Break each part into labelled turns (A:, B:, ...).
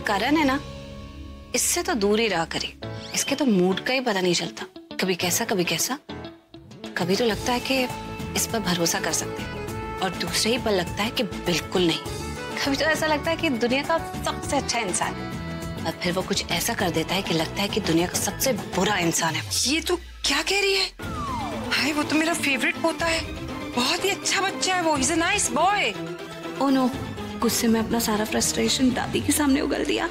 A: करण है ना, इससे तो दूर ही रहा करे। इसके तो मूड का ही पता नहीं चलता, कभी कैसा कभी कैसा। कभी तो लगता है कि इस पर भरोसा कर सकते हैं और दूसरे ही पल लगता है कि बिल्कुल नहीं। कभी तो ऐसा लगता है कि दुनिया का सबसे अच्छा इंसान है और फिर वो कुछ ऐसा कर देता है कि लगता है कि दुनिया का सबसे बुरा इंसान है।
B: ये तो क्या कह रही है? हाय, वो तो मेरा फेवरेट पोता है, बहुत ही अच्छा बच्चा है वो। He's a nice boy।
A: Oh no, गुस्से में अपना सारा फ्रस्ट्रेशन दादी के सामने उगल दिया।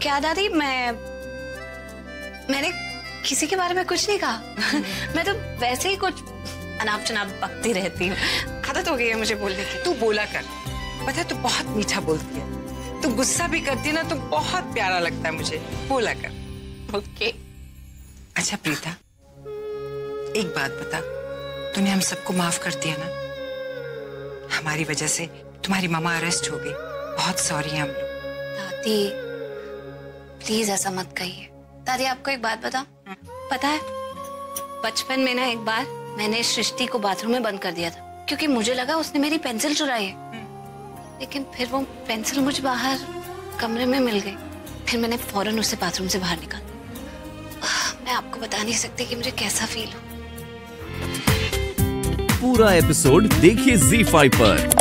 A: क्या दादी, मैंने किसी के बारे में कुछ नहीं कहा। मैं तो वैसे ही कुछ अनाप शनाप बकती रहती हूँ, आदत हो गई है मुझे बोलने की।
B: तू बोला कर, पता है तू बहुत मीठा बोलती है। तू गुस्सा भी करती है ना तो बहुत प्यारा लगता है मुझे। बोला कर।
A: ओके।
B: अच्छा प्रीता, एक बात बता, तूने हम सबको माफ कर दिया ना? हमारी वजह से तुम्हारी मामा अरेस्ट हो गई, बहुत सॉरी हम लोग।
A: दादी प्लीज ऐसा मत कहिए। दादी आपको एक बात बताऊं, पता है बचपन में ना एक बार मैंने सृष्टि को बाथरूम में बंद कर दिया था क्योंकि मुझे लगा उसने मेरी पेंसिल चुराई है। लेकिन फिर वो पेंसिल मुझे बाहर कमरे में मिल गई। फिर मैंने फौरन उसे बाथरूम से बाहर निकाला। मैं आपको बता नहीं सकती कि मुझे कैसा फील हो।
C: पूरा एपिसोड देखिए ZEE5 पर।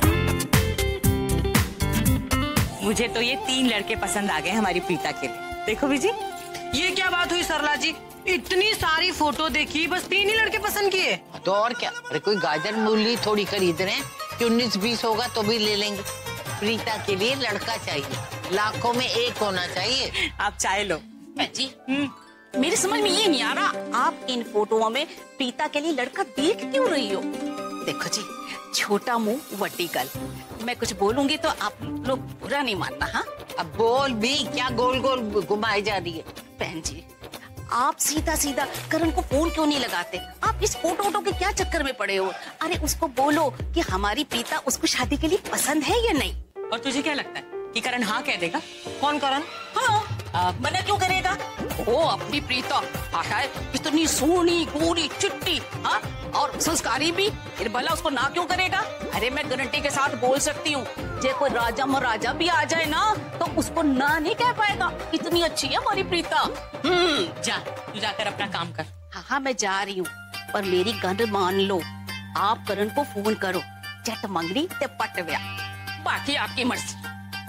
D: मुझे तो ये 3 लड़के पसंद आ गए हमारी प्रीता के लिए। देखो बीजी,
B: ये क्या बात हुई सरला जी? इतनी सारी फोटो देखी, बस 3 ही लड़के पसंद किए?
E: तो और क्या? अरे कोई गाजर मूली थोड़ी खरीद रहे हैं कि 19-20 होगा तो भी ले लेंगे। प्रीता के लिए लड़का चाहिए, लाखों में एक होना चाहिए।
D: आप चाय लो। जी मेरी समझ में ये नहीं आ रहा, आप इन फोटोओं में प्रीता के लिए लड़का देख क्यों रही हो? देखो जी, छोटा मुंह वड्डी गल। मैं कुछ बोलूंगी तो आप लोग बुरा नहीं मानना। हाँ
E: अब बोल भी, क्या गोल गोल घुमाई जा रही है?
D: बहन जी, आप सीधा सीधा करण को फोन क्यों नहीं लगाते? आप इस फोटो के क्या चक्कर में पड़े हो? अरे उसको बोलो कि हमारी प्रीता उसको शादी के लिए पसंद है या नहीं।
F: और तुझे क्या लगता है कि करण हाँ कह देगा?
B: कौन करण?
D: हाँ, मना क्यों करेगा? ओ अपनी प्रीता है इतनी सोनी गोरी चिट्टी, हाँ, और संस्कारी भी, फिर भला उसको ना क्यों करेगा? अरे मैं गारंटी के साथ बोल सकती हूँ, जे कोई राजा महाराजा भी आ जाए ना तो उसको ना नहीं कह पाएगा। इतनी अच्छी है हमारी प्रीता।
F: जा, तू जाकर अपना काम कर।
D: हाँ मैं जा रही हूँ, पर मेरी गंद मान लो, आप करण को फोन करो, चट मंगनी ते पट व्या, बाकी आपकी मर्जी।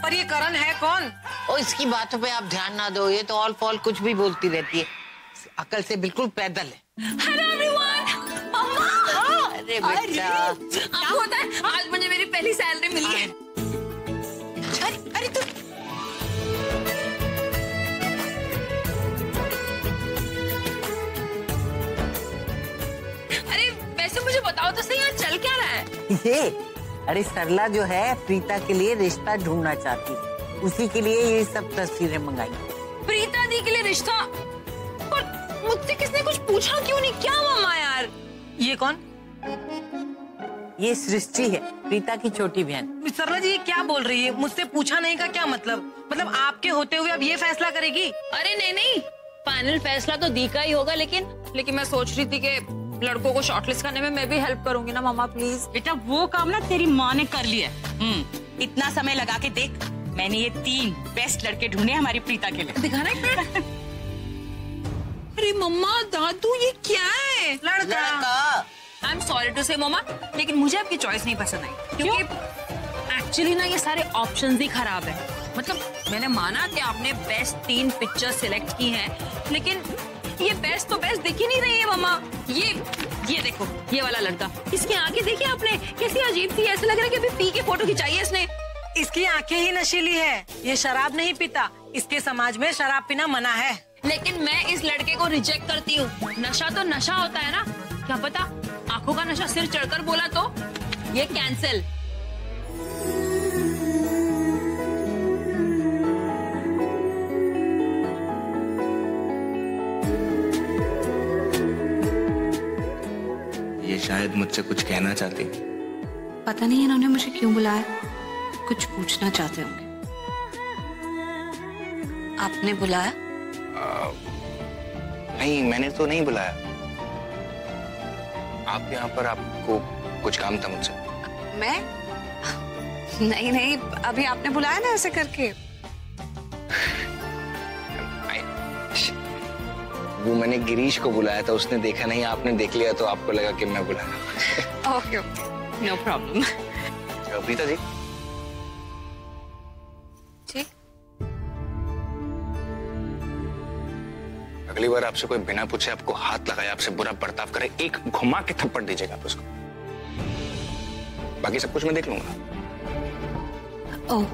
B: पर ये करण है कौन?
E: और इसकी बातों पे आप ध्यान ना दो, ये तो ऑल फॉल कुछ भी बोलती रहती है, अकल से बिल्कुल पैदल है।
A: हेलो एवरीवन, मम्मा।
E: अरे बेटा,
A: क्या होता है? आज मुझे मेरी पहली सैलरी मिली है।
B: अरे तू
A: अरे वैसे मुझे बताओ तो सही, यहाँ चल क्या रहा है?
E: ये अरे सरला जो है प्रीता के लिए रिश्ता ढूंढना चाहती है, उसी के लिए ये सब तस्वीरें मंगाई।
A: प्रीता दी के लिए रिश्ता? पर मुझसे किसने कुछ पूछा क्यों नहीं? क्या मम्मा यार?
B: ये कौन?
E: ये सृष्टि है, प्रीता की छोटी बहन।
B: सरला जी ये क्या बोल रही है? मुझसे पूछा नहीं का क्या मतलब? मतलब आपके होते हुए अब ये फैसला करेगी?
A: अरे नहीं नहीं, फाइनल फैसला तो दी का ही होगा, लेकिन मैं सोच रही थी कि लड़कों को शॉर्टलिस्ट करने में मैं भी हेल्प करूंगी ना मम्मा, प्लीज।
F: बेटा वो काम ना तेरी माँ ने कर लिया। इतना समय लगा के देख, मैंने ये 3 बेस्ट लड़के ढूंढे हमारी प्रीता के लिए।
A: दिखाना एक मिनट। अरे मम्मा दादू ये क्या है?
E: लड़का।
A: आई एम सॉरी टू से मम्मा, लेकिन मुझे आपकी चॉइस नहीं पसंद आई, क्योंकि एक्चुअली ना ये सारे ऑप्शंस ही खराब है। मतलब मैंने माना कि आपने बेस्ट 3 पिक्चर सिलेक्ट की हैं, लेकिन ये बेस्ट तो बेस्ट दिख ही नहीं रही है मम्मा। ये देखो, ये वाला लड़का, इसकी आंखें देखी आपने कैसी अजीब सी, ऐसे लग रहा है कि अभी पी के फोटो खिंचाई है इसने।
B: इसकी आंखें ही नशीली है, ये शराब नहीं पीता, इसके समाज में शराब पीना मना है।
A: लेकिन मैं इस लड़के को रिजेक्ट करती हूँ। नशा तो नशा होता है ना, क्या पता आंखों का नशा सिर चढ़कर बोला तो ये कैंसिल।
G: ये शायद मुझसे कुछ कहना चाहती।
A: पता नहीं इन्होंने मुझे क्यों बुलाया, कुछ पूछना चाहते होंगे। आपने बुलाया?
G: नहीं, मैंने तो नहीं बुलाया। आप यहाँ पर, आपको कुछ काम था मुझसे?
A: नहीं नहीं, अभी आपने बुलाया ना ऐसे करके।
G: वो मैंने गिरीश को बुलाया था, उसने देखा नहीं, आपने देख लिया तो आपको लगा कि मैं बुलाया।
A: Okay okay, no problem.
G: Preeta ji,
A: ठीक।
G: अगली बार आपसे कोई बिना पूछे आपको हाथ लगाए, आपसे बुरा बर्ताव करे, एक घुमा के थप्पड़ दीजिएगा आप उसको। बाकी सब कुछ मैं देख लूंगा।
A: ओह,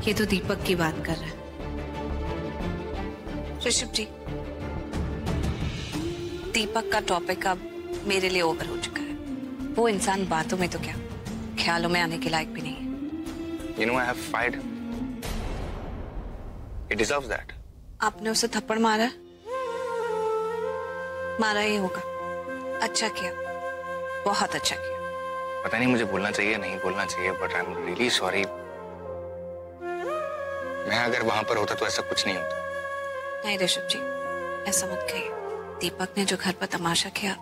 A: ये तो दीपक की बात कर रहा है। ऋषभ जी, दीपक का टॉपिक अब मेरे लिए ओवर हो चुका है। वो इंसान बातों में तो क्या, ख्यालों में आने के लायक भी नहीं है।
G: You know, I have fired him. He deserves that.
A: आपने उसे थप्पड़ मारा है? मारा ही होगा। अच्छा किया, बहुत अच्छा किया।
G: पता नहीं मुझे बोलना चाहिए नहीं बोलना चाहिए, but I am really sorry. मैं अगर वहां पर होता तो ऐसा कुछ नहीं होता।
A: नहीं ऋषभ जी, ऐसा मत कहिए। दीपक ने जो घर पर तमाशा किया,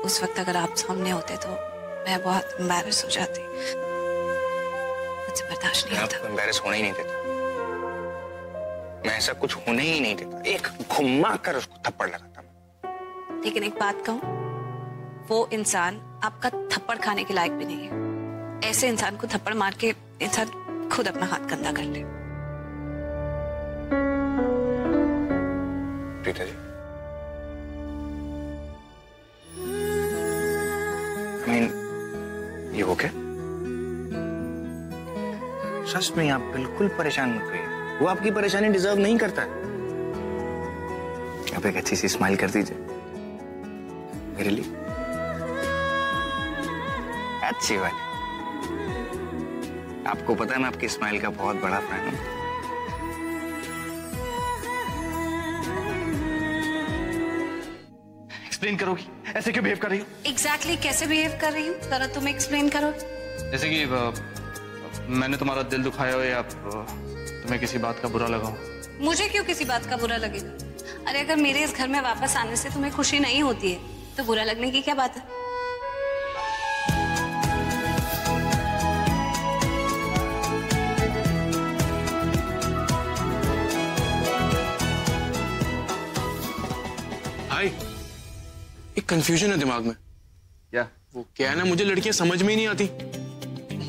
A: उस वक्त अगर आप सामने होते तो मैं बहुत एम्बैरेस हो जाती। मुझसे बर्दाश्त नहीं होता।
G: आपको एम्बैरेस होने ही नहीं देता। मैं ऐसा कुछ होने ही नहीं देता। एक घुमा कर उसको थप्पड़ लगाता मैं।
A: लेकिन एक बात कहूं, वो इंसान आपका थप्पड़ खाने के लायक भी नहीं है। ऐसे इंसान को थप्पड़ मार के इंसान खुद अपना हाथ गंदा कर ले।
G: Preeta ji, I mean, you okay? सच में आप बिल्कुल परेशान मत होइए। वो आपकी परेशानी डिजर्व नहीं करता है। आप एक अच्छी सी स्माइल कर दीजिए मेरे लिए, अच्छी वाली। आपको पता है मैं आपकी स्माइल का बहुत बड़ा फैन हूं।
H: एक्सप्लेन करोगी ऐसे क्यों बिहेव कर रही हो?
A: एग्जैक्टली कैसे बिहेव कर रही हूँ, जरा तुम एक्सप्लेन करो।
H: जैसे कि मैंने तुम्हारा दिल दुखाया हो या तुम्हें किसी बात का बुरा लगा हो।
A: मुझे क्यों किसी बात का बुरा लगेगा? अरे अगर मेरे इस घर में वापस आने से तुम्हें खुशी नहीं होती है तो बुरा लगने की क्या बात है?
I: हाय, एक कंफ्यूजन है दिमाग में।
H: क्या?
I: वो क्या है ना, मुझे लड़कियां समझ में ही नहीं आती।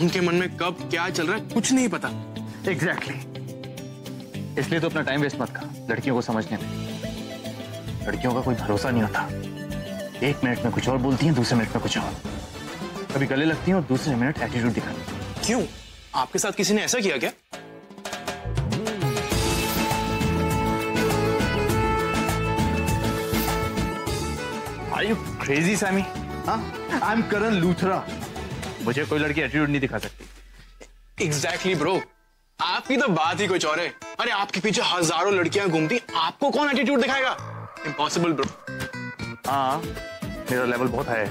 I: उनके मन में कब क्या चल रहा है कुछ नहीं पता।
H: एग्जैक्टली। इसलिए तो अपना टाइम वेस्ट मत कर लड़कियों को समझने में। लड़कियों का कोई भरोसा नहीं होता। एक मिनट में कुछ और बोलती हैं, दूसरे मिनट में कुछ और। कभी गले लगती हैं और दूसरे मिनट एटीट्यूड दिखाती हैं।
I: क्यों, आपके साथ किसी ने ऐसा किया क्या?
H: Are you crazy, Sammy? हाँ? I'm Karan Luthra. मुझे कोई लड़की एटीट्यूड नहीं दिखा सकती।
I: एग्जैक्टली ब्रो, आपकी तो बात ही कुछ और है। अरे आपके पीछे हजारों लड़कियां घूमती, आपको कौन एटीट्यूड दिखाएगा? Impossible bro.
H: हाँ, मेरा लेवल बहुत हाई है।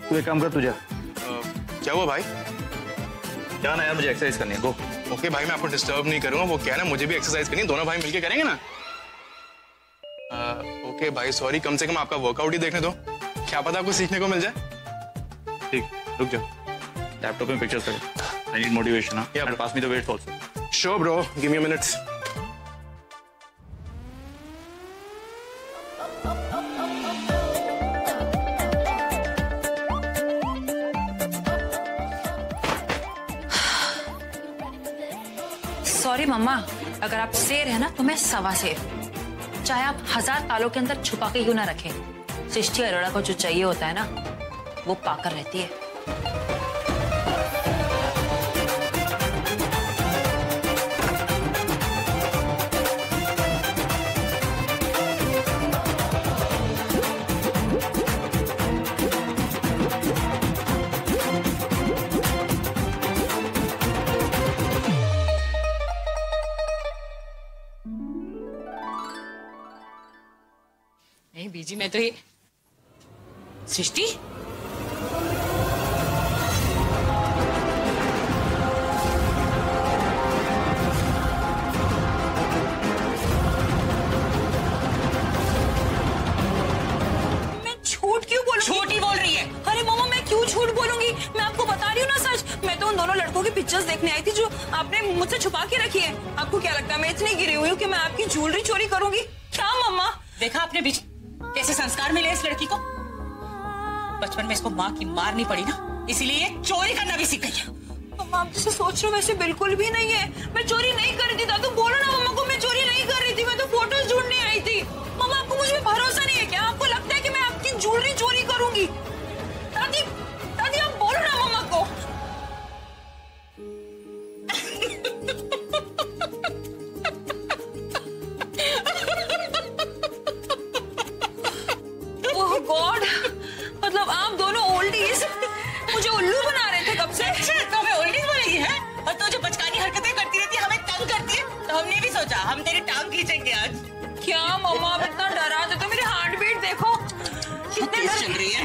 H: तू एक काम कर, तुझे
I: क्या हुआ भाई?
H: क्या ना यार, मुझे एक्सरसाइज करनी है। गो।
I: ओके भाई, मैं आपको डिस्टर्ब नहीं करूंगा। वो क्या है ना, मुझे भी एक्सरसाइज करनी है, दोनों भाई मिलके करेंगे ना। ओके भाई सॉरी, कम से कम आपका वर्कआउट ही देखने दो, क्या पता आपको सीखने को मिल जाए।
H: ठीक, रुक जाओ, लैपटॉप में पिक्चर्स करें। I need motivation. हाँ,
I: Yeah.
H: Pass me the weights also.
I: Sure bro, give me a minute.
J: Sorry मम्मा, अगर आप शेर है ना तो मैं सवा शेर। चाहे आप 1000 तालों के अंदर छुपा के क्यों ना रखें, सृष्टि अरोड़ा को जो चाहिए होता है ना वो पाकर रहती है।
D: नहीं बीजी, मैं तो ये सृष्टि
J: मैं झूठ क्यों बोलूंगी?
D: झूठ ही बोल रही है।
J: अरे मम्मा, मैं क्यों झूठ बोलूंगी? मैं आपको बता रही हूँ ना
F: सच? मैं तो उन दोनों लड़कों की पिक्चर्स देखने आई थी जो आपने मुझसे छुपा के रखी है। आपको क्या लगता है मैं इतनी गिरी हुई हूँ कि मैं आपकी ज्वेलरी चोरी करूंगी? क्या मम्मा?
D: देखा आपने बीच कैसे संस्कार मिले इस लड़की को? बचपन में इसको माँ की मार नहीं पड़ी ना, इसीलिए चोरी करना भी सीख गई है।
F: मम्मा आप जैसे सोच रहे हो वैसे बिल्कुल भी नहीं है। मैं चोरी नहीं कर रही थी। दादू बोलो ना मम्मा को, मैं चोरी नहीं कर रही थी। मैं तो फोटोज ढूंढने आई थी। मम्मा आपको मुझ में भरोसा नहीं है क्या? आपको लगता है कि मैं आपकी ज्वेलरी चोरी करूंगी? दादी दादी आप बोलो ना मम्मा को। ओह गॉड, मतलब आप दोनों ओल्डीज मुझे उल्लू बना रहे थे कब से।
D: अच्छा तो हमें ओल्डीज बोलेगी है? और तो जो बचकानी हरकतें करती रहती है, हमें तंग करती है, तो हमने भी सोचा हम तेरी टांग खींचेंगे आज।
F: क्या मम्मा आप इतना डरा दे तो मेरी हार्ट बीट देखो कितनी
D: चल रही है।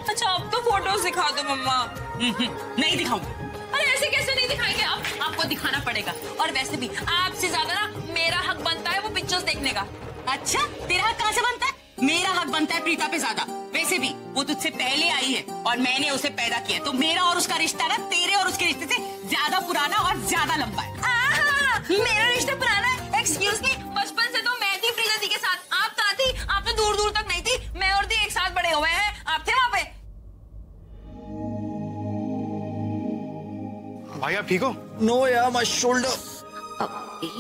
F: अच्छा अब तो फोटोज दिखा दो मम्मा।
D: नहीं दिखाऊंगी।
F: अरे ऐसे कैसे नहीं दिखाएंगे आप? आपको दिखाना पड़ेगा। और वैसे भी आपसे ज्यादा ना मेरा हक बनता है वो पिक्चर्स देखने का।
D: अच्छा तेरा हक कहाँ से बनता है? मेरा हक बनता है प्रीता पे ज्यादा। वैसे भी वो तुझसे पहले आई है और मैंने उसे पैदा किया, तो मेरा और उसका रिश्ता ना तेरे और उसके रिश्ते से ज्यादा पुराना और ज्यादा लंबा है।
F: मेरा रिश्ता पुराना है? एक्सक्यूज मी, बचपन से तो मैं थी प्रीता दी के साथ। आप कहाँ थी? आप तो दूर दूर तक नहीं थी। मैं और दी एक साथ बड़े हुए हैं। आप थे वहाँ पे?
I: भाई आप ठीक हो?
H: नो यार, माय शोल्डर।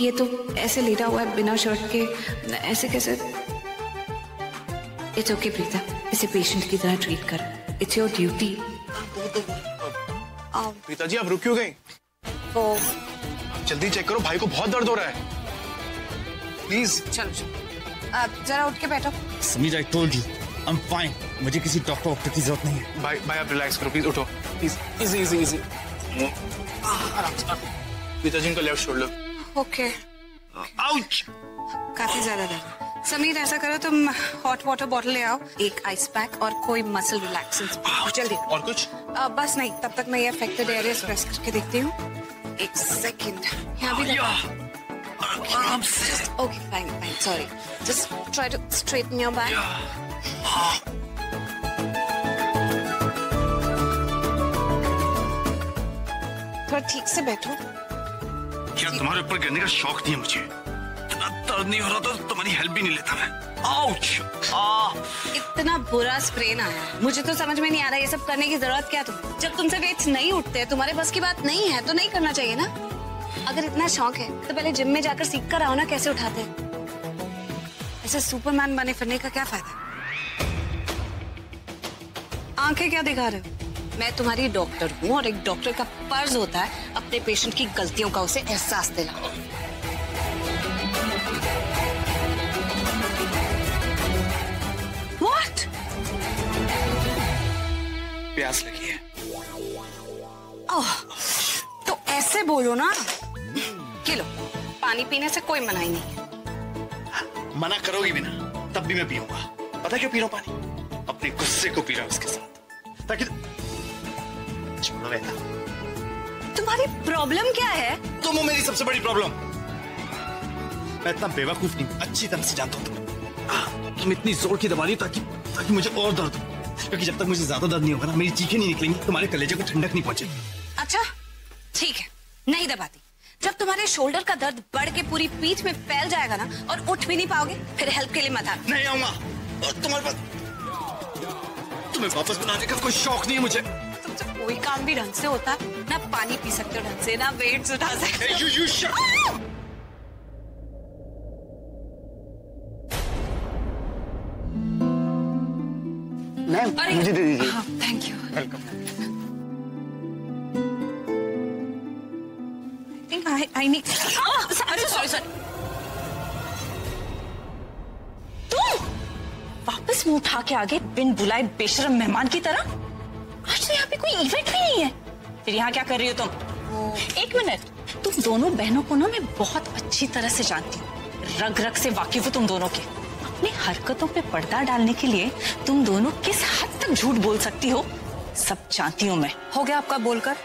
A: ये तो ऐसे लेटा हुआ है बिना शर्ट के, ऐसे कैसे? इट्स ओके प्रीता, इसे पेशेंट की तरह ट्रीट कर। It's your duty.
I: Preeta ji आप रुक क्यों गई? जल्दी चेक करो, भाई को बहुत दर्द हो रहा है। प्लीज
A: चलो चलो, आप जरा उठ के बैठो।
H: Sameer, I told you I am fine. मुझे किसी डॉक्टर की जरूरत नहीं है।
I: भाई आप रिलैक्स करो प्लीज, उठो please. Easy easy easy. Preeta ji का लेफ्ट शोल्डर।
A: ओके।
H: आउच।
A: काफी ज्यादा दर्द। समीर ऐसा करो, तुम हॉट वाटर बॉटल ले आओ, एक आइस पैक और कोई मसल रिलैक्सेंट जल्दी।
I: और कुछ?
A: बस नहीं, तब तक मैं ये अफेक्टेड एरियाज प्रेस करके देखती हूँ। एक सेकंड, यहाँ भी लगा। Okay fine fine, sorry, just try to straighten your back. थोड़ा ठीक से बैठो।
H: क्या तुम्हारे ऊपर गिरने का शौक नहीं है मुझे? इतना दर्द नहीं हो रहा तो तुम्हारी हेल्प भी नहीं लेता मैं। आउच।
A: इतना बुरा स्प्रेन आया है, मुझे तो समझ में नहीं आ रहा ये सब करने की जरूरत क्या तुम्हें? जब तुमसे वेट्स नहीं उठते, तुम्हारे बस की बात नहीं है तो नहीं करना चाहिए ना। अगर इतना शौक है तो पहले जिम में जाकर सीख कर आओ ना कैसे उठाते हैं। ऐसे सुपरमैन बने फिरने का क्या फायदा? आंखें क्या दिखा रहे हो? मैं तुम्हारी डॉक्टर हूँ और एक डॉक्टर का फर्ज होता है अपने पेशेंट की गलतियों का उसे एहसास दिलाना। What?
I: प्यास लगी है।
A: तो ऐसे बोलो ना कि लो, पानी पीने से कोई मनाही नहीं है।
H: मना करोगी भी ना तब भी मैं पीऊंगा। पता क्यों पी रहा हूं पानी? अपने गुस्से को पी रहा हूं उसके साथ, ताकि छोड़ो बेटा।
A: तुम्हारी प्रॉब्लम क्या है?
H: तुम हो मेरी सबसे बड़ी प्रॉब्लम। मैं इतना बेवकूफ नहीं, अच्छी तरह से जानता हूं तुम इतनी जोर की दबा रही हो ताकि मुझे और दर्द हो, क्योंकि जब तक मुझे ज्यादा दर्द नहीं होगा ना, मेरी चीखें नहीं निकलेंगी, तुम्हारे कलेजे को ठंडक नहीं पहुंचेगी।
A: अच्छा ठीक है, नहीं दबाती। जब तुम्हारे शोल्डर का दर्द बढ़ के पूरी पीठ में फैल जाएगा ना और उठ भी नहीं पाओगे, फिर हेल्प के लिए मत आना।
H: नहीं आऊंगा। और तुम्हारे पास तुम्हें वापस बनाने का कोई शौक नहीं है मुझे।
A: तुमसे कोई काम भी ढंग से होता है ना? पानी पी सकते हो ढंग से, ना वेट्स उठा सकते हो।
H: You shut.
I: मैम मुझे दे दीजिए।
A: हाँ, thank you.
I: Welcome.
A: I need. Sorry.
F: तुम वापस मुंह उठा के आगे बिन बुलाए बेशरम मेहमान की तरह। आज तो यहाँ पे कोई इवेंट भी नहीं है, फिर यहाँ क्या कर रही हो तुम? एक मिनट, तुम दोनों बहनों को ना मैं बहुत अच्छी तरह से जानती हूँ, रग रग से वाकिफ हूँ तुम दोनों के। अपनी हरकतों पे पर्दा डालने के लिए तुम दोनों किस हद तक झूठ बोल सकती हो, सब जानती हूँ मैं।
J: हो गया आपका बोलकर,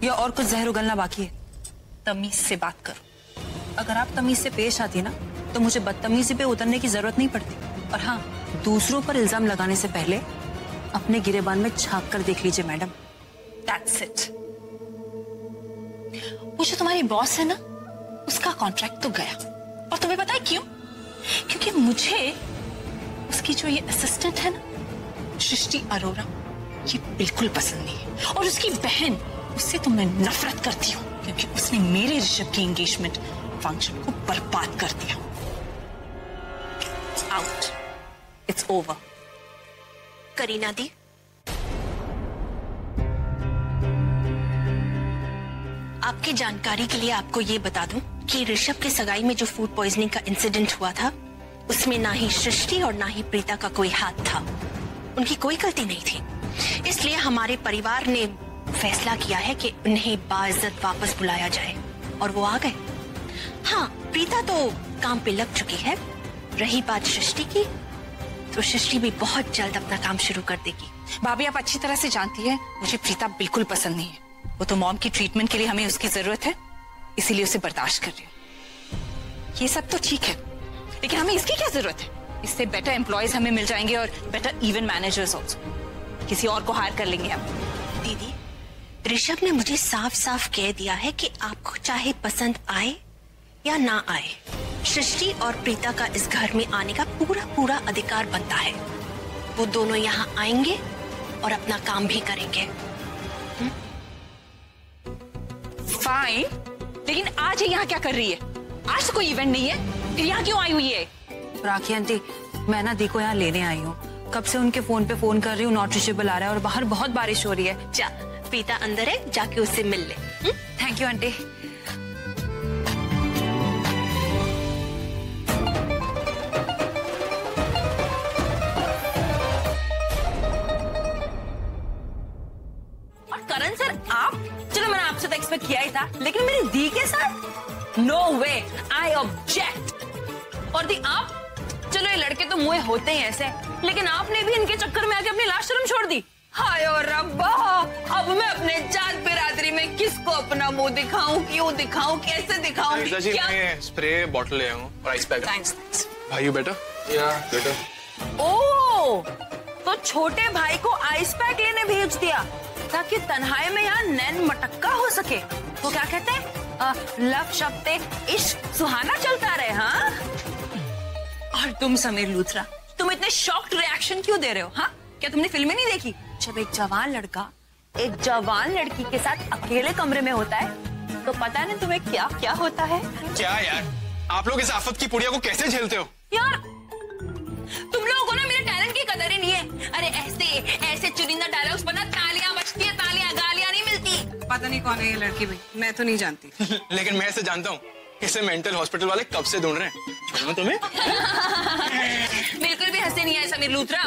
J: या और कुछ जहर उगलना बाकी है?
F: तमीज से बात करो।
J: अगर आप तमीज से पेश आती ना तो मुझे बदतमीजी पे उतरने की जरूरत नहीं पड़ती। और हाँ, दूसरों पर इल्जाम लगाने से पहले अपने गिरेबान में झांक कर देख लीजिए मैडम।
F: That's it. वो जो तुम्हारी बॉस है ना, उसका कॉन्ट्रैक्ट तो गया। और तुम्हें पता है क्यों? क्योंकि मुझे उसकी जो ये असिस्टेंट है ना, सृष्टि अरोरा, ये बिल्कुल पसंद नहीं है। और उसकी बहन, उससे तो मैं नफरत करती हूँ, क्योंकि उसने मेरे ऋषभ की एंगेजमेंट फंक्शन को बर्बाद कर दिया। Out, it's over.
K: करीना दी, आपकी जानकारी के लिए आपको ये बता दूं कि ऋषभ के सगाई में जो फूड पॉइजनिंग का इंसिडेंट हुआ था, उसमें ना ही सृष्टि और ना ही प्रीता का कोई हाथ था। उनकी कोई गलती नहीं थी। इसलिए हमारे परिवार ने फैसला किया है कि उन्हें बाइज्जत वापस बुलाया जाए, और वो आ गए। हाँ, प्रीता तो काम पे लग चुकी है। रही बात सृष्टि की, तो सृष्टि भी बहुत जल्द अपना काम शुरू कर देगी।
F: भाभी, आप अच्छी तरह से जानती है मुझे प्रीता बिल्कुल पसंद नहीं है। वो तो मॉम की ट्रीटमेंट के लिए हमें उसकी जरूरत है, इसीलिए उसे बर्दाश्त कर रही हूँ। ये सब तो ठीक है, लेकिन हमें इसकी क्या जरूरत है? इससे बेटर एम्प्लॉयज हमें मिल जाएंगे और बेटर इवेंट मैनेजर्स ऑल्सो। किसी और को हायर कर लेंगे हम।
K: दीदी, ऋषभ ने मुझे साफ साफ कह दिया है कि आपको चाहे पसंद आए या ना आए, सृष्टि और प्रीता का इस घर में आने का पूरा पूरा अधिकार बनता है। वो दोनों यहाँ आएंगे और अपना काम भी करेंगे।
F: फाइन, लेकिन आज ये यहाँ क्या कर रही है? आज तो कोई इवेंट नहीं है, फिर यहाँ क्यों आई हुई है?
J: राखी आंटी, मैं ना दी को यहाँ लेने आई हूँ। कब से उनके फोन पे फोन कर रही हूँ, नॉट रीचेबल आ रहा है और बाहर बहुत बारिश हो रही है।
K: जा, प्रीता अंदर है, जाके उससे मिल ले।
J: Thank you aunty.
F: और करण सर, आप, चलो मैंने आपसे तो एक्सपेक्ट किया ही था, लेकिन मेरी दी के साथ नो वे, आई ऑब्जेक्ट। और दी आप, चलो ये लड़के तो मुँह होते ही ऐसे, लेकिन आपने भी इनके चक्कर में आके अपनी लाश शर्म छोड़ दी। हाय और रब्बा, अब मैं अपने जात बिरादरी में किसको अपना मुंह दिखाऊं, क्यों दिखाऊं, कैसे दिखाऊं?
I: क्या? मैं स्प्रे बॉटल ले आया हूं और आइस पैक।
F: थैंक्स।
I: भाई बेटा, या बेटा।
J: ओ, तो छोटे भाई को आइस पैक लेने भेज दिया ताकि तन्हाई में यहाँ नैन मटक्का हो सके। तो क्या कहते हैं, लव शब्द इश्क सुहाना चलता रहे। हाँ, और तुम समीर लूथरा, तुम इतने शॉक्ड रिएक्शन क्यों दे रहे हो? हाँ, क्या तुमने फिल्में नहीं देखी? जब एक जवान लड़का एक जवान लड़की के साथ अकेले कमरे में होता है तो पता नहीं तुम्हें क्या क्या होता है।
I: क्या यार, आप लोग इस आफत की पुड़िया को कैसे झेलते हो?
J: यार, तुम लोगों को ना मेरे टैलेंट की कदर ही नहीं है। अरे ऐसे ऐसे चुनिंदा डायलॉग्स पर ना तालियां बजती है, तालियां, गालियां नहीं मिलती।
B: पता नहीं कौन है ये लड़की भाई, मैं तो नहीं जानती।
I: लेकिन मैं इसे जानता हूँ। इसे मेंटल हॉस्पिटल वाले कब से ढूंढ रहे हैं। छोड़ो तुम्हें।
J: बिल्कुल भी हंसे नहीं आए समीर लूथरा।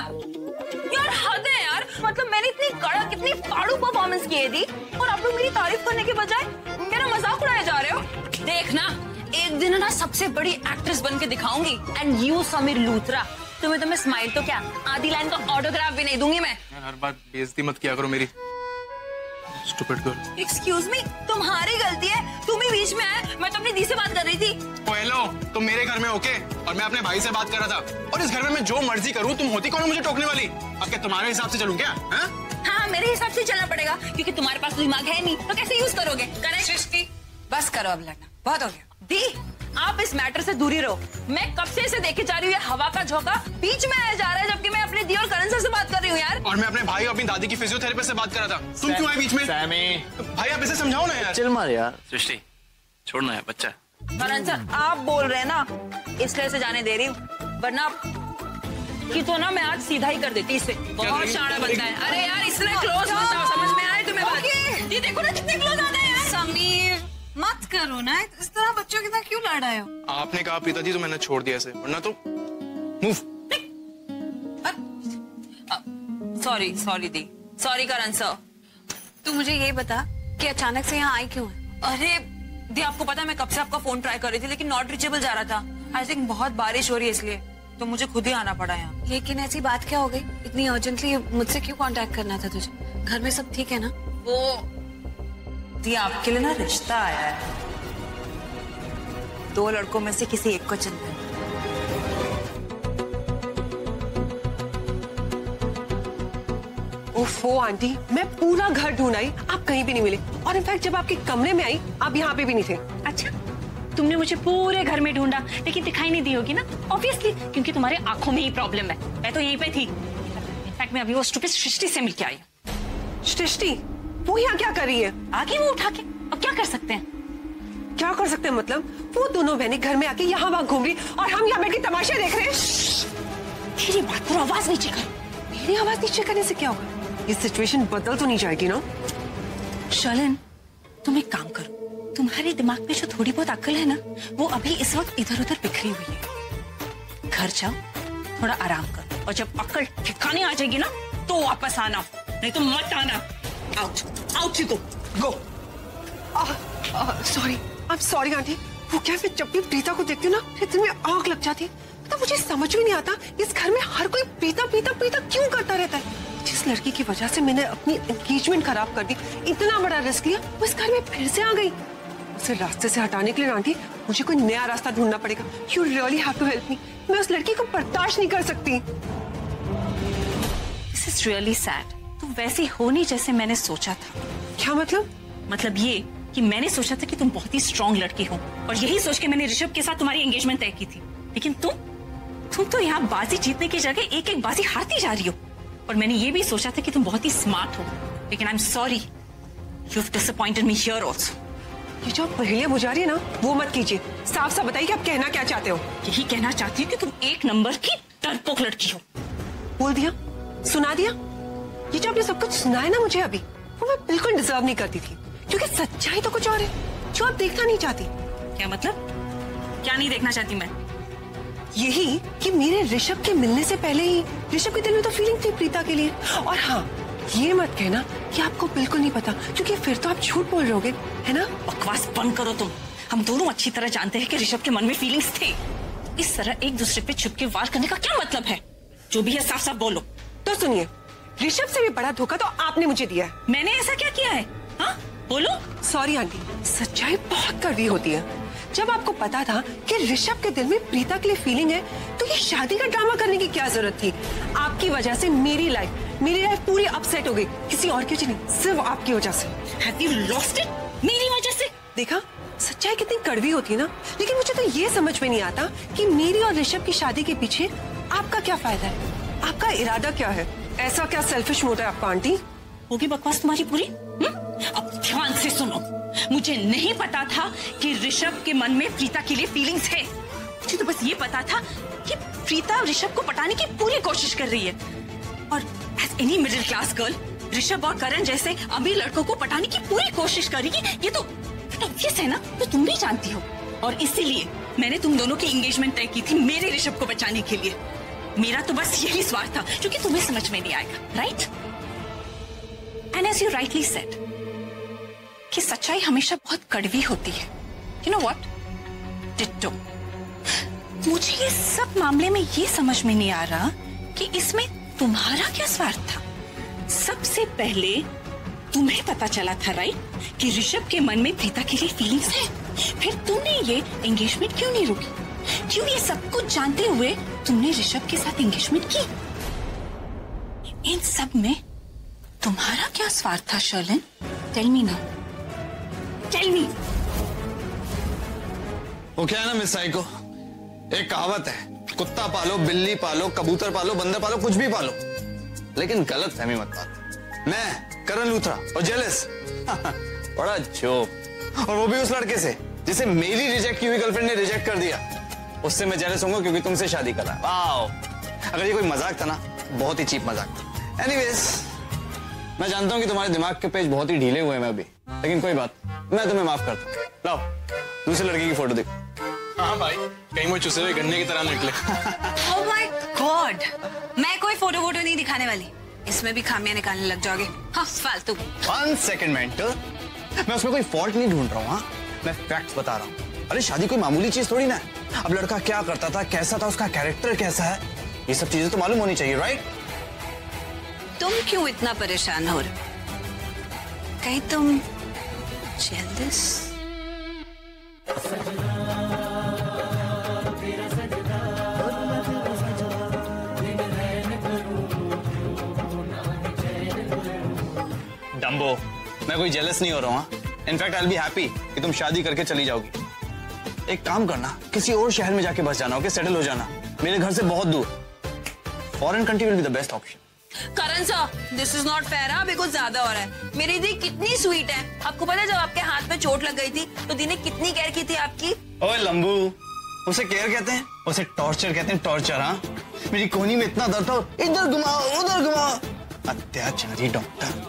J: यार हद है यार, मतलब मैंने इतनी कड़क, इतनी फाड़ू परफॉर्मेंस की थी और आप लोग मेरी तारीफ करने के बजाय मेरा मजाक उड़ाए जा रहे हो। देखना, एक दिन ना सबसे बड़ी एक्ट्रेस बन के दिखाऊंगी। एंड यू समीर लूथरा, तुम्हें स्माइल तो क्या, आधी लाइन का ऑटोग्राफ भी नहीं दूंगी मैं।
I: यार हर बार बेइज्जती मत किया करो मेरी। Stupid girl.
J: एक्सक्यूज मी, तुम्हारी गलती है, तुम ही बीच में आए। मैं तो अपनी दी से बात कर रही थी।
I: हेलो, तुम मेरे घर में ओके और मैं अपने भाई से बात कर रहा था। और इस घर में मैं जो मर्जी करूं, तुम होती कौन हो मुझे टोकने वाली? अब क्या तुम्हारे हिसाब से चलूं क्या?
J: हाँ, मेरे हिसाब से चलना पड़ेगा, क्योंकि तुम्हारे पास दिमाग है नहीं, तो कैसे यूज करोगे? करेक्ट सृष्टि,
B: बस करो अब लड़ना, बहुत हो गया।
J: दी, आप इस मैटर से दूरी रहो। मैं कब से इसे देखे जा रही हूँ, हवा का झोंका बीच में आया जा रहा है, जबकि मैं अपनी दी और करण सर से बात कर रही हूँ यार।
I: और मैं अपने भाई और अपनी दादी की फिजियोथेरेपिस्ट से बात कर रहा था। तुम क्यों आए बीच में? भाई आप इसे समझाओ ना यार।
H: चिल मार यार।
G: सृष्टि, छोड़ना है बच्चा।
J: करण सर, आप बोल रहे हैं ना, इसलिए से जाने दे रही हूँ, वरना कि तो ना मैं आज सीधा ही कर देती इसे। बहुत शाना बनता है। अरे यार, इसलिए क्लोज मत आओ, समझ में आए तुम्हें बात? ये देखो ना कितने क्लोज आ गए यार।
B: समीर, मत करो ना, इस तरह बच्चों के साथ क्यों लड़ रहे हो?
I: आपने कहा प्रीता जी तो मैंने छोड़ दिया इसे, वरना तो मूव।
J: सॉरी सॉरी दी, सॉरी करण सर।
A: तू मुझे ये बता कि अचानक से यहाँ आई क्यों है?
J: अरे दी, आपको पता है मैं कब से आपका फोन ट्राई कर रही थी, लेकिन नॉट रीचेबल जा रहा था। आई थिंक बहुत बारिश हो रही है इसलिए, तो मुझे खुद ही आना पड़ा यहाँ।
A: लेकिन ऐसी बात क्या हो गई, इतनी अर्जेंटली मुझसे क्यों कांटेक्ट करना था तुझे? घर में सब ठीक है ना?
J: वो दी, आपके लिए ना रिश्ता आया है, 2 लड़कों में से किसी एक को चुनना है।
L: ओफो आंटी, मैं पूरा घर ढूंढ आई, आप कहीं भी नहीं मिले। और इनफैक्ट जब आपके कमरे में आई, आप यहाँ पे भी नहीं थे।
F: अच्छा, तुमने मुझे पूरे घर में ढूंढा लेकिन दिखाई नहीं दी होगी ना, ऑब्वियसली, क्योंकि तुम्हारे आंखों में ही प्रॉब्लम है। मैं तो यहीं पे थी। इनफैक्ट मैं अभी वो स्टूपिड सृष्टि से मिलके आई हूँ।
L: सृष्टि? वो यहाँ क्या कर रही है?
F: आगे वो उठा के, अब क्या कर सकते हैं?
L: क्या कर सकते हैं मतलब? वो दोनों बहनें घर में आके यहाँ वहाँ घूम रही और हम यहाँ बैठ के तमाशे देख रहे हैं।
F: तेरी बात पर आवाज नीचे कर।
L: मेरी आवाज नीचे करने से क्या होगा? ये सिचुएशन बदल तो नहीं जाएगी ना?
F: शर्लिन, तुम एक काम करो, तुम्हारे दिमाग में जो थोड़ी बहुत अक्ल है ना, वो अभी इस वक्त इधर उधर बिखरी हुई है। घर जाओ, थोड़ा आराम करो, और जब अक्ल ठिकाने आ जाएगी ना, तो वापस आना, नहीं तो मत आना। Out, out you go, go.
L: Sorry, I am sorry aunty. वो क्या, मैं जब भी प्रीता को देखती हूँ ना, फिर दिल में आग लग जाती है। तो मुझे समझ में नहीं आता, इस घर में हर कोई प्रीता प्रीता प्रीता क्यों करता रहता है। जिस लड़की की वजह से मैंने अपनी एंगेजमेंट खराब कर दी, इतना बड़ा रिस्क लिया, वो इस घर में फिर से आ गई। उसे रास्ते से हटाने के लिए आंटी, मुझे कोई नया रास्ता ढूंढना पड़ेगा। You really have to help me. मैं उस लड़की को बर्दाश्त नहीं कर सकती।
F: This is really sad. तुम वैसी हो नहीं जैसे मैंने सोचा था।
L: क्या मतलब?
F: मतलब ये कि मैंने सोचा था कि तुम बहुत ही स्ट्रॉन्ग लड़की हो, और यही सोच के मैंने ऋषभ के साथ तुम्हारी एंगेजमेंट तय की थी। लेकिन तुम तो यहाँ बाजी जीतने की जगह एक एक बाजी हारती जा रही हो। और मैंने ये भी सोचा था कि तुम बहुत ही स्मार्ट हो, लेकिन I am sorry, you have disappointed me here also.
L: ये जो पहेलियां बुझा रही है ना, वो मत कीजिए। साफ साफ बताइए कि आप कहना क्या चाहते हो।
F: यही कहना चाहती हूँ कि तुम एक नंबर की डरपोक लड़की हो।
L: बोल दिया, सुना दिया। ये जो आपने सब कुछ सुना है ना मुझे अभी, वो मैं बिल्कुल डिजर्व नहीं करती थी, क्योंकि सच्चाई तो कुछ और है जो आप देखना नहीं चाहती।
F: क्या मतलब? क्या नहीं देखना चाहती मैं?
L: यही कि मेरे ऋषभ के मिलने से पहले ही ऋषभ के दिल में तो फीलिंग थी प्रीता के लिए। और हाँ, ये मत कहना कि आपको बिल्कुल नहीं पता, क्योंकि फिर तो आप झूठ बोल रहोगे, है ना?
F: बकवास बंद करो तुम। हम दोनों अच्छी तरह जानते हैं कि ऋषभ के मन में फीलिंग्स थे। इस तरह एक दूसरे पे छुप के वार करने का क्या मतलब है? जो भी है साफ साफ बोलो।
L: तो सुनिए, ऋषभ से भी बड़ा धोखा तो आपने मुझे दिया है।
F: मैंने ऐसा क्या किया है? हाँ बोलो।
L: सॉरी आंटी, सच्चाई बहुत कड़वी होती है। जब आपको पता था कि ऋषभ के दिल में प्रीता के लिए फीलिंग है, तो ये शादी का ड्रामा करने की क्या जरूरत थी? आपकी वजह से मेरी लाइफ पूरी अपसेट हो गई, किसी और की वजह नहीं, सिर्फ आपकी वजह से।
F: Have you lost it? मेरी वजह से?
L: देखा, सच्चाई कितनी कड़वी होती है ना। लेकिन मुझे तो ये समझ में नहीं आता कि मेरी और ऋषभ की शादी के पीछे आपका क्या फायदा है? आपका इरादा क्या है? ऐसा क्या सेल्फिश मोटिव है आपका आंटी?
F: होगी बकवास तुम्हारी पूरी। अब ध्यान से सुनो, मुझे नहीं पता था कि ऋषभ के मन में प्रीता के लिए फीलिंग्स है। मुझे तो बस ये पता था कि प्रीता ऋषभ को पटाने की पूरी कोशिश कर रही है, और as any middle class girl Rishabh और करण जैसे अमीर लड़कों को पटाने की पूरी कोशिश करेगी। ये तो ऑब्वियस है ना, तो तुम भी जानती हो। और इसीलिए मैंने तुम दोनों की एंगेजमेंट तय की थी, मेरे ऋषभ को बचाने के लिए। मेरा तो बस यही स्वार्थ था, जो कि तुम्हें समझ में नहीं आएगा, right? And as you rightly said कि सच्चाई हमेशा बहुत कड़वी होती है। You know what? डिट्टो। मुझे ये सब मामले में ये समझ में नहीं आ रहा कि इसमें तुम्हारा क्या स्वार्थ था। सबसे पहले तुम्हें पता चला था, राइट, कि ऋषभ के मन में प्रीता के लिए फीलिंग्स है। फिर तुमने ये एंगेजमेंट क्यों नहीं रोकी? क्यों ये सब कुछ जानते हुए तुमने ऋषभ के साथ एंगेजमेंट की? इन सब में तुम्हारा क्या स्वार्थ था Sherlyn? Tell me now, tell me.
I: वो क्या है ना मिस साइको, एक कहावत है, कुत्ता पालो, बिल्ली पालो, कबूतर पालो, बंदर पालो, कुछ भी पालो, लेकिन गलत फहमी मत पालो। मैं करण लूथरा और जेलस बड़ा जोक, और वो भी उस लड़के से जिसे मेरी रिजेक्ट की हुई गर्लफ्रेंड ने रिजेक्ट कर दिया। उससे मैं जेलस होऊंगा क्योंकि तुमसे शादी कर रहा है। वाओ, अगर ये कोई मजाक था ना, बहुत ही चीप मजाक था। एनीवेज, मैं जानता हूं कि तुम्हारे दिमाग के पेज बहुत ही ढीले हुए हैं अभी, लेकिन कोई बात, मैं तुम्हें माफ करता हूं। लाओ दूसरे लड़के की फोटो देखो।
G: हाँ भाई, कहीं वो चुसे हुए गन्ने की तरह निकले।
A: Oh my God! मैं कोई फोटो वोटो नहीं दिखाने वाली, इसमें भी खामियां निकालने लग जाओगे। हाँ, फालतू।
I: 1 सेकंड मेंटल, मैं उसमें कोई फॉल्ट नहीं ढूंढ रहा हूँ, मैं फैक्ट्स बता रहा हूँ। अरे शादी कोई मामूली चीज थोड़ी ना है। अब लड़का क्या करता था, कैसा था, उसका कैरेक्टर कैसा है, ये सब चीजें तो मालूम होनी चाहिए, राइट?
A: तुम क्यों इतना परेशान हो रहे? कहीं तुम जेलस?
I: वो मैं कोई जेलस नहीं हो रहा हूँ। In fact I will be happy कि तुम शादी करके चली जाओगी। एक काम करना, किसी और शहर में जाके बस जाना, ओके? सेटल हो जाना, मेरे घर से बहुत दूर। Foreign country will be the best option.
J: Karan sir, this is not fair. आप कुछ ज्यादा हो रहा है। मेरी दी कितनी स्वीट है। आपको पता है जब आपके हाथ में चोट लग गई थी तो दी ने कितनी केयर की थी आपकी?
I: ओए लंबू, उसे केयर कहते हैं? उसे टॉर्चर कहते हैं, टॉर्चर। हाँ, मेरी कोहनी में इतना दर्द था, इधर घुमाओ उधर घुमाओ। अत्याचारी डॉक्टर।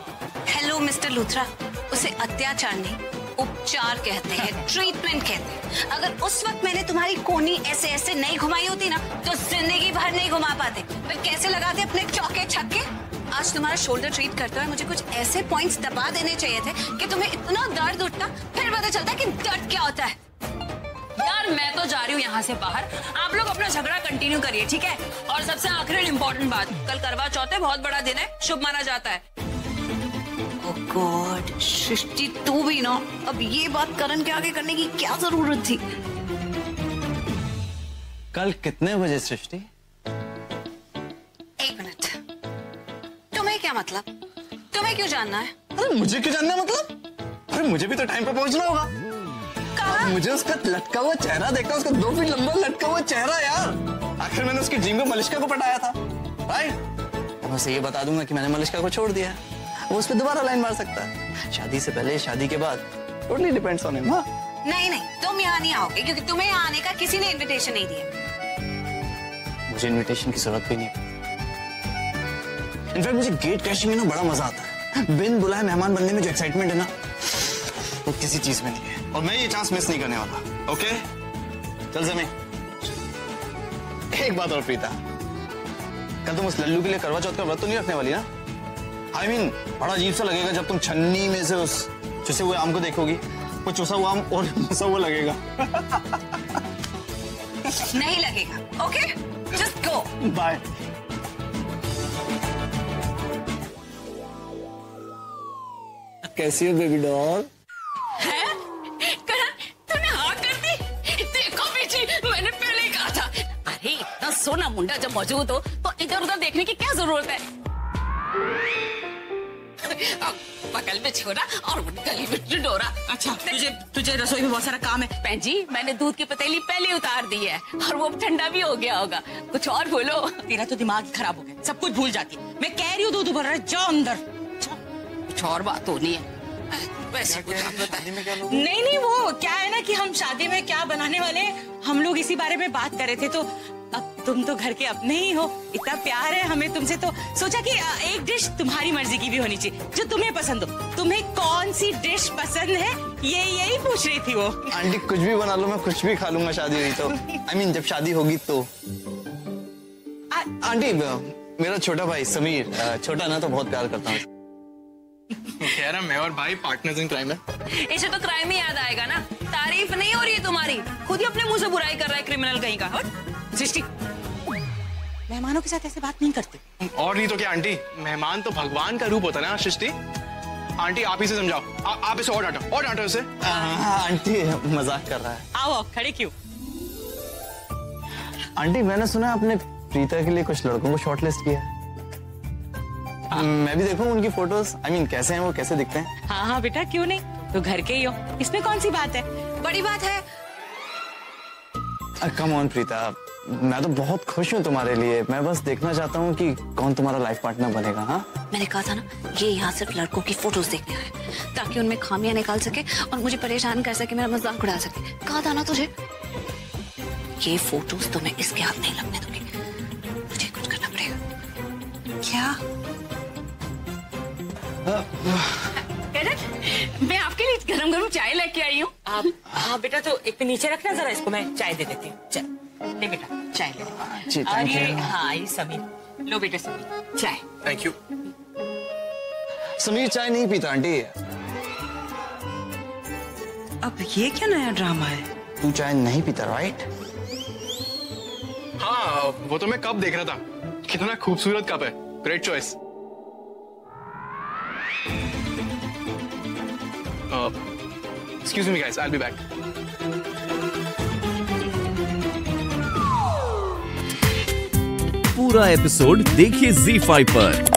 A: हेलो मिस्टर लूथरा, उसे अत्याचार नहीं, उपचार कहते हैं, ट्रीटमेंट कहते हैं। अगर उस वक्त मैंने तुम्हारी कोहनी ऐसे ऐसे नहीं घुमाई होती ना तो जिंदगी भर नहीं घुमा पाते। फिर कैसे लगाते अपने चौके छक्के। आज तुम्हारा शोल्डर ट्रीट करते हुए मुझे कुछ ऐसे पॉइंट्स दबा देने चाहिए थे कि तुम्हें इतना दर्द उठता, फिर पता चलता कि दर्द क्या होता है।
J: यार मैं तो जा रही हूँ यहाँ से बाहर। आप लोग अपना झगड़ा कंटिन्यू करिए, ठीक है? और सबसे आखिरी इम्पोर्टेंट बात, कल करवा चौथ है, बहुत बड़ा दिन है, शुभ माना जाता है।
A: ओह गॉड, सृष्टि तू भी ना, अब ये बात करण के आगे करने की क्या जरूरत थी?
I: कल कितने बजे सृष्टि?
A: 1 मिनट, तुम्हें क्या मतलब? तुम्हें क्यों जानना है?
I: अरे मुझे क्यों जानना है मतलब? अरे मुझे भी तो टाइम पे पहुंचना होगा। मुझे उसका लटका हुआ चेहरा देखना, उसका 2 फीट लंबा लटका हुआ चेहरा यार। आखिर मैंने उसकी ड्रीम को मलिश्का को पटाया था, राइट? मैं उसे ये बता दूंगा कि मैंने मलिश्का को छोड़ दिया, वो उस पर दोबारा लाइन मार सकता है। शादी से पहले, शादी के बाद, टोटली डिपेंड्स ऑन हिम।
A: नहीं नहीं, तुम यहाँ नहीं आओगे क्योंकि तुम्हें यहाँ आने का किसी ने इनविटेशन नहीं दिया।
I: मुझे इनविटेशन की जरूरत भी नहीं। इनफैक्ट मुझे गेट क्रैशिंग में ना बड़ा मजा आता है। बिन बुलाए मेहमान बनने में जो एक्साइटमेंट है ना, वो किसी चीज में नहीं है। और मैं ये चांस मिस नहीं करने वाला, ओके? चल जमी। एक बात और प्रीता, कल तुम उस लल्लू के लिए करवा चौथ का व्रत तो नहीं रखने वाली ना? I mean, बड़ा अजीब सा लगेगा जब तुम छन्नी में से उस चुसे हुए आम को देखोगी। वो चुसा हुआ आम और चुसा हुआ लगेगा।
A: नहीं लगेगा, ओके? Just go.
I: बाय। कैसी हो बेबी डॉल?
D: तूने हाँ कर दी? देखो बेटी, मैंने पहले ही कहा था। अरे इतना सोना मुंडा जब मौजूद हो तो इधर उधर देखने की क्या जरूरत है? बगल में छोरा और गली में ढिंढोरा।
J: अच्छा, तुझे रसोई में बहुत सारा काम है।
D: बहन जी, मैंने दूध की पतीली पहले उतार दी है और वो ठंडा भी हो गया होगा। कुछ और बोलो।
J: तेरा तो दिमाग खराब हो गया, सब कुछ भूल जाती। मैं कह रही हूँ दूध उबल रहा है, जाओ अंदर।
D: कुछ और बात होनी है। वैसे कुछ आप बताइए।
J: नहीं, वो क्या है ना कि हम शादी में क्या बनाने वाले, हम लोग इसी बारे में बात कर रहे थे। तो अब तुम तो घर के अपने ही हो, इतना प्यार है हमें तुमसे, तो सोचा कि एक डिश तुम्हारी मर्जी की भी होनी चाहिए, जो तुम्हें पसंद हो। तुम्हें कौन सी डिश पसंद है, यही पूछ रही थी वो।
I: आंटी कुछ भी बना लो, मैं कुछ भी खा लूंगा शादी हुई तो। I mean, जब शादी होगी तो। आंटी, मेरा छोटा भाई समीर, छोटा ना तो बहुत प्यार करता हूँ।
G: कह रहा मैं और भाई पार्टनर्स इन क्राइम है।
J: इसे तो क्राइम ही याद आएगा ना। तारीफ नहीं हो रही है तुम्हारी, खुद ही अपने मुंह से बुराई कर रहा है क्रिमिनल कहीं का। सृष्टि, मेहमानों के साथ ऐसे बात नहीं करते।
G: और नहीं तो क्या आंटी, मेहमान तो भगवान का रूप होता है ना सृष्टि। आंटी आप ही से समझाओ, आप इसे और डांटो उसे।
I: आंटी मजाक कर रहा है।
J: आओ, खड़े क्यों?
I: आंटी मैंने सुना आपने प्रीता के लिए कुछ लड़कों को शॉर्टलिस्ट किया है। मैं भी देखूं उनकी फोटोज। I mean, कैसे हैं वो, कैसे दिखते हैं?
J: हाँ बेटा, क्यों नहीं, तो घर के ही हो, इसमें कौन सी बात है? बड़ी बात है।
I: कम ऑन प्रीता, मैं तो बहुत खुश हूँ तुम्हारे लिए। मैं बस देखना चाहता हूँ कि कौन तुम्हारा लाइफ पार्टनर बनेगा। हाँ,
A: मैंने कहा था ना, ये यहाँ सिर्फ लड़कों की फोटोज देखने आए ताकि उनमें खामियां निकाल सके और मुझे परेशान कर सके, मेरा मजाक उड़ा सके। कहा था ना तुझे, ये फोटोज तुम्हें इसके हाथ नहीं लगने दूंगी। मुझे कुछ करना पड़ेगा।
J: क्या?
D: मैं आपके लिए गरम गरम चाय लेके आई हूँ।
J: हाँ बेटा, तो एक पे नीचे रखना जरा, इसको मैं चाय दे देती हूँ। चल ले बेटा, चाय ले।
I: और
J: ये हाँ, ये समीर, लो बेटा समीर चाय।
G: Thank you.
I: समीर चाय नहीं पीता आंटी।
J: अब ये क्या नया ड्रामा है?
I: तू चाय नहीं पीता, राइट?
G: हाँ, वो तो मैं कप देख रहा था। कितना खूबसूरत कप है, great choice. Excuse me guys, I'll be back.
C: पूरा एपिसोड देखिए ZEE5 पर।